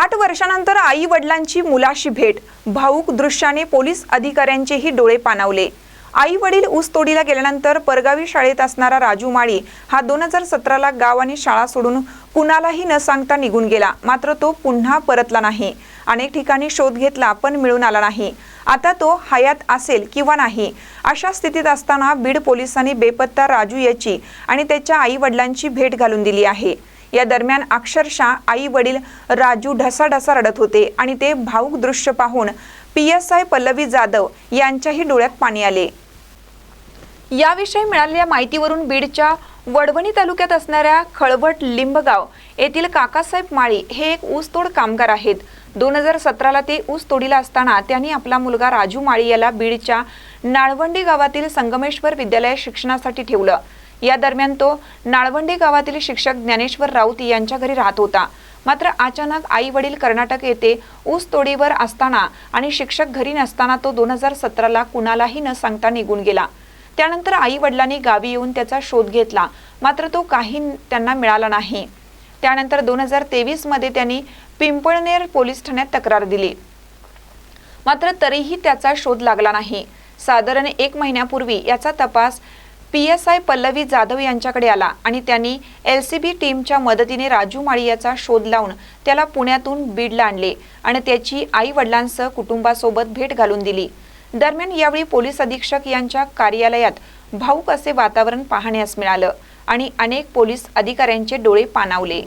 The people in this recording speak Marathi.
8 वर्षांनंतर आई वडिलांची मुलाशी भेट, भाऊक दृश्याने पोलीस अधिकाऱ्यांचेही डोळे पाणावले। आई वडील ऊस तोडीला गेल्यानंतर परगावी शाळेत असणारा राजू माळी हा 2017 ला गाव आणि शाळा सोडून कुणालाही न सांगता निघून गेला। मात्र तो पुन्हा परतला नाही। अनेक ठिकाणी शोध घेतला पण मिळून आला नाही। आता तो हयात असेल किंवा नाही अशा स्थितीत असताना बीड पोलिसांनी बेपत्ता राजू याची आणि त्याच्या आई वडिलांची भेट घालून दिली आहे। या दरम्यान अक्षरशः आई वडील राजू ढसाढसा रडत होते आणि ते भावुक दृश्य पाहून PSI पल्लवी जाधव यांच्याही डोळ्यात पाणी आले। याविषयी मिळालेल्या माहितीवरून बीडच्या वडवणी तालुक्यात असणाऱ्या खळवट लिंबगाव येथील काकासाहेब माळी हे एक ऊसतोड कामगार आहेत। 2017 ला ते ऊस तोडीला असताना त्यांनी आपला मुलगा राजू माळी याला बीडच्या नाळवंडी गावातील संगमेश्वर विद्यालयात शिक्षणासाठी ठेवलं। या दरम्यान तो नाळवंडी गावातील शिक्षक ज्ञानेश्वर राऊत यांच्या घरी राहत होता। मात्र अचानक आई वडील कर्नाटक येथे ऊस तोडीवर असताना आणि शिक्षक घरी नसताना तो 2017 ला कुणालाही न सांगता निघून गेला। त्यानंतर आई वडिलांनी गावी येऊन त्याचा शोध घेतला, मात्र तो काही त्यांना मिळाला नाही। त्यानंतर 2023 मध्ये त्यांनी पिंपळनेर पोलीस ठाण्यात तक्रार दिली, मात्र तरीही त्याचा शोध लागला नाही। साधारण 1 महिन्यापूर्वी याचा तपास PSI पल्लवी जाधव यांच्याकडे आला आणि त्यांनी LCB टीमच्या मदतीने राजू माळी याचा शोध लावून त्याला पुण्यातून बीडला आणले आणि त्याची आई वडिलांसह कुटुंबासोबत भेट घालून दिली। दरम्यान यावेळी पोलीस अधीक्षक यांच्या कार्यालयात भावुक असे वातावरण पाहण्यास मिळालं आणि अनेक पोलीस अधिकाऱ्यांचे डोळे पाणावले।